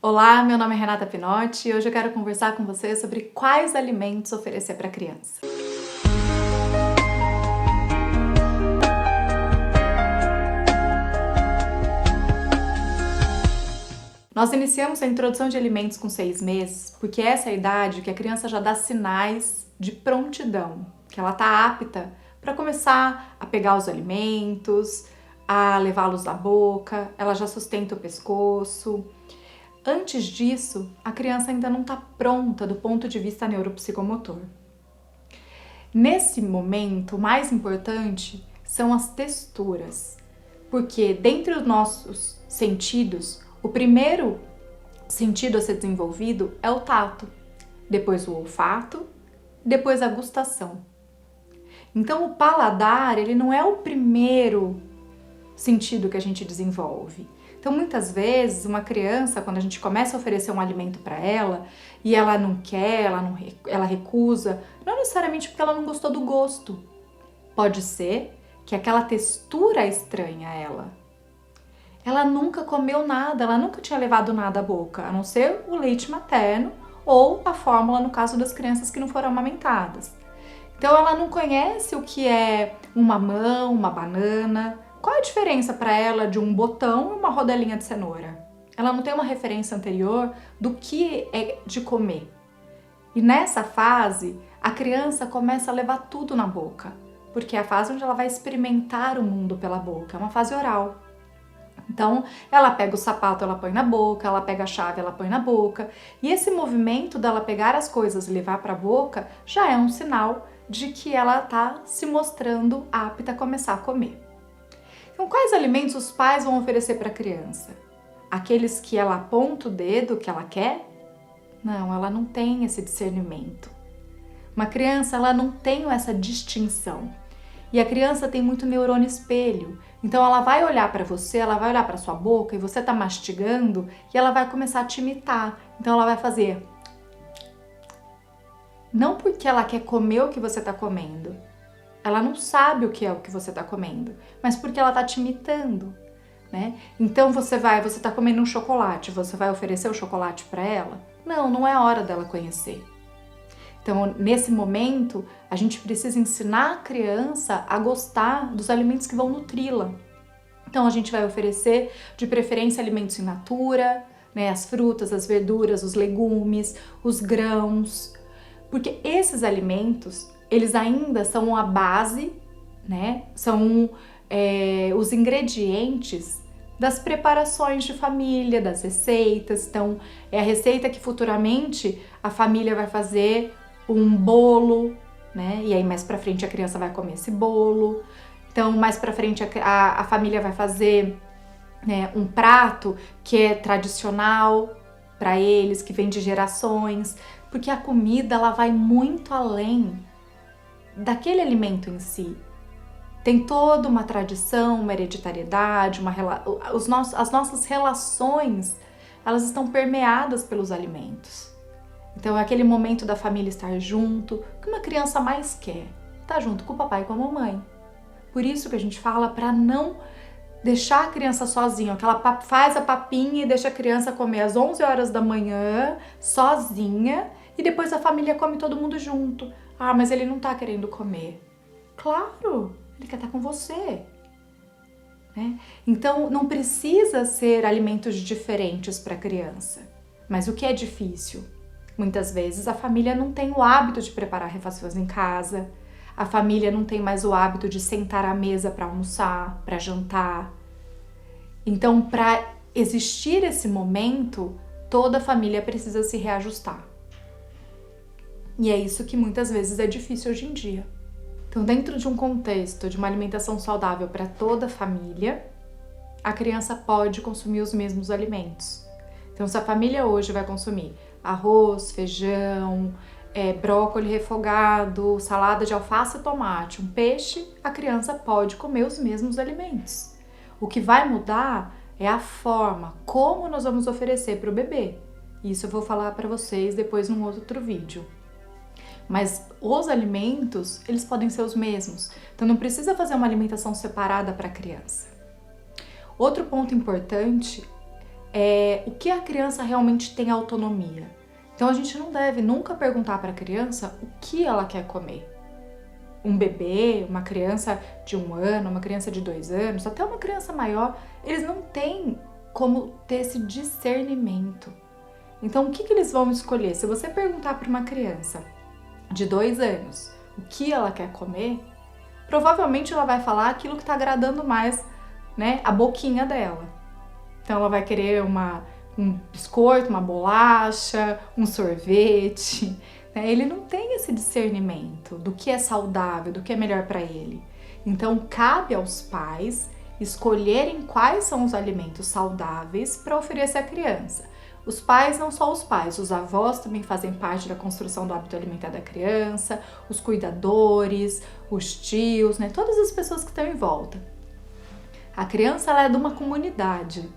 Olá, meu nome é Renata Pinotti e hoje eu quero conversar com você sobre quais alimentos oferecer para a criança. Nós iniciamos a introdução de alimentos com 6 meses porque essa é a idade que a criança já dá sinais de prontidão, que ela está apta para começar a pegar os alimentos, a levá-los à boca, ela já sustenta o pescoço. Antes disso, a criança ainda não está pronta do ponto de vista neuropsicomotor. Nesse momento, o mais importante são as texturas, porque dentre os nossos sentidos, o primeiro sentido a ser desenvolvido é o tato, depois o olfato, depois a gustação. Então o paladar, ele não é o primeiro sentido que a gente desenvolve. Então, muitas vezes, uma criança, quando a gente começa a oferecer um alimento para ela e ela não quer, ela recusa, não necessariamente porque ela não gostou do gosto. Pode ser que aquela textura estranha a ela. Ela nunca comeu nada, ela nunca tinha levado nada à boca, a não ser o leite materno ou a fórmula no caso das crianças que não foram amamentadas. Então, ela não conhece o que é um mamão, uma banana. Qual é a diferença para ela de um botão e uma rodelinha de cenoura? Ela não tem uma referência anterior do que é de comer. E nessa fase, a criança começa a levar tudo na boca, porque é a fase onde ela vai experimentar o mundo pela boca, é uma fase oral. Então, ela pega o sapato, ela põe na boca, ela pega a chave, ela põe na boca. E esse movimento dela pegar as coisas e levar para a boca já é um sinal de que ela está se mostrando apta a começar a comer. Então, quais alimentos os pais vão oferecer para a criança? Aqueles que ela aponta o dedo, que ela quer? Não, ela não tem esse discernimento. Uma criança, ela não tem essa distinção. E a criança tem muito neurônio espelho. Então, ela vai olhar para você, ela vai olhar para sua boca e você está mastigando e ela vai começar a te imitar. Então, ela vai fazer. Não porque ela quer comer o que você está comendo. Ela não sabe o que é o que você está comendo, mas porque ela está te imitando, né? Então você está comendo um chocolate, você vai oferecer o chocolate para ela? Não, não é hora dela conhecer. Então, nesse momento, a gente precisa ensinar a criança a gostar dos alimentos que vão nutri-la. Então, a gente vai oferecer, de preferência, alimentos in natura, né? As frutas, as verduras, os legumes, os grãos, porque esses alimentos eles ainda são a base, né? São os ingredientes das preparações de família, das receitas. Então, é a receita que futuramente a família vai fazer um bolo, né? E aí mais pra frente a criança vai comer esse bolo. Então, mais pra frente a família vai fazer, né, um prato que é tradicional para eles, que vem de gerações, porque a comida ela vai muito além daquele alimento em si. Tem toda uma tradição, uma hereditariedade, as nossas relações, elas estão permeadas pelos alimentos. Então é aquele momento da família estar junto, o que uma criança mais quer, estar junto com o papai e com a mamãe. Por isso que a gente fala para não deixar a criança sozinha, que ela faz a papinha e deixa a criança comer às 11 horas da manhã, sozinha, e depois a família come todo mundo junto. Ah, mas ele não tá querendo comer. Claro, ele quer estar com você, né? Então, não precisa ser alimentos diferentes para a criança. Mas o que é difícil? Muitas vezes a família não tem o hábito de preparar refeições em casa, a família não tem mais o hábito de sentar à mesa para almoçar, para jantar. Então, para existir esse momento, toda a família precisa se reajustar. E é isso que muitas vezes é difícil hoje em dia. Então, dentro de um contexto de uma alimentação saudável para toda a família, a criança pode consumir os mesmos alimentos. Então, se a família hoje vai consumir arroz, feijão, brócolis refogado, salada de alface e tomate, um peixe, a criança pode comer os mesmos alimentos. O que vai mudar é a forma, como nós vamos oferecer para o bebê. Isso eu vou falar para vocês depois num outro vídeo. Mas os alimentos, eles podem ser os mesmos. Então não precisa fazer uma alimentação separada para a criança. Outro ponto importante o que a criança realmente tem autonomia. Então a gente não deve nunca perguntar para a criança o que ela quer comer. Um bebê, uma criança de 1 ano, uma criança de 2 anos, até uma criança maior, eles não têm como ter esse discernimento. Então o que eles vão escolher? Se você perguntar para uma criança de 2 anos o que ela quer comer, provavelmente ela vai falar aquilo que está agradando mais, né, a boquinha dela. Então ela vai querer um biscoito, uma bolacha, um sorvete. Ele não tem esse discernimento do que é saudável, do que é melhor para ele. Então cabe aos pais escolherem quais são os alimentos saudáveis para oferecer à criança. Os pais, não só os pais, os avós também fazem parte da construção do hábito alimentar da criança, os cuidadores, os tios, né? Todas as pessoas que estão em volta. A criança, ela é de uma comunidade.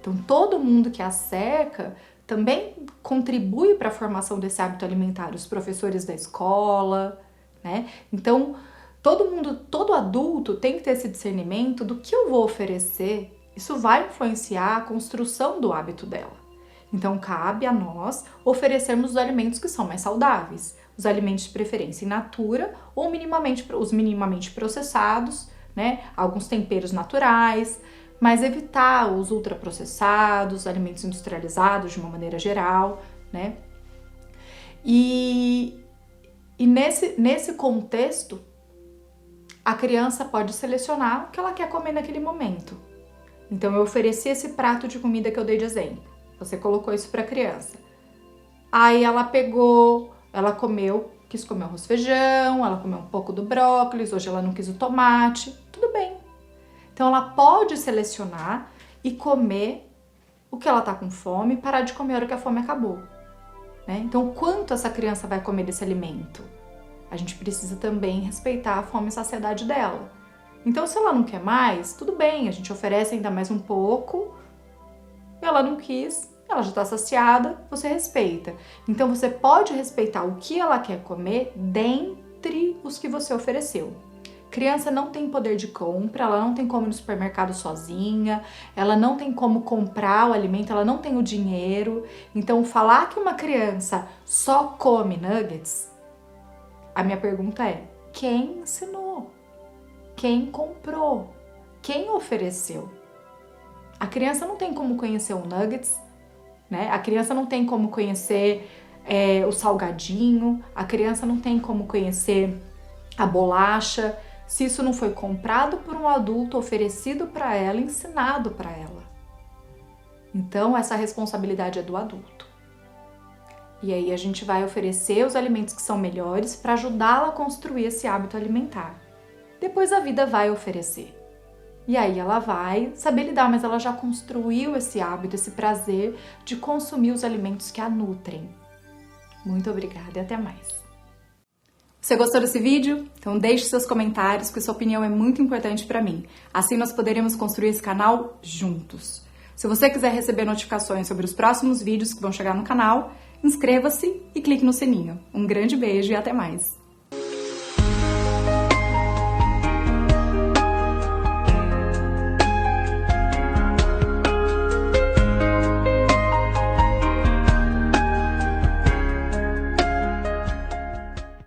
Então todo mundo que a cerca também contribui para a formação desse hábito alimentar, os professores da escola, né? Então, todo adulto tem que ter esse discernimento do que eu vou oferecer. Isso vai influenciar a construção do hábito dela. Então, cabe a nós oferecermos os alimentos que são mais saudáveis, os alimentos de preferência in natura ou os minimamente processados, né? Alguns temperos naturais, mas evitar os ultraprocessados, alimentos industrializados de uma maneira geral, né? E nesse contexto, a criança pode selecionar o que ela quer comer naquele momento. Então, eu ofereci esse prato de comida que eu dei de exemplo. Você colocou isso para a criança. Aí ela pegou, ela comeu, quis comer arroz e feijão, ela comeu um pouco do brócolis, hoje ela não quis o tomate, tudo bem. Então ela pode selecionar e comer o que ela tá com fome e parar de comer a hora que a fome acabou, né? Então quanto essa criança vai comer desse alimento? A gente precisa também respeitar a fome e saciedade dela. Então se ela não quer mais, tudo bem, a gente oferece ainda mais um pouco, ela não quis, ela já tá saciada, você respeita. Então você pode respeitar o que ela quer comer dentre os que você ofereceu. Criança não tem poder de compra, ela não tem como ir no supermercado sozinha, ela não tem como comprar o alimento, ela não tem o dinheiro. Então, falar que uma criança só come nuggets, a minha pergunta é: quem ensinou? Quem comprou? Quem ofereceu? A criança não tem como conhecer o nuggets, né? A criança não tem como conhecer o salgadinho, a criança não tem como conhecer a bolacha, se isso não foi comprado por um adulto, oferecido para ela, ensinado para ela. Então, essa responsabilidade é do adulto. E aí a gente vai oferecer os alimentos que são melhores para ajudá-la a construir esse hábito alimentar. Depois a vida vai oferecer. E aí ela vai saber lidar, mas ela já construiu esse hábito, esse prazer de consumir os alimentos que a nutrem. Muito obrigada e até mais. Você gostou desse vídeo? Então deixe seus comentários, porque sua opinião é muito importante para mim. Assim nós poderemos construir esse canal juntos. Se você quiser receber notificações sobre os próximos vídeos que vão chegar no canal, inscreva-se e clique no sininho. Um grande beijo e até mais!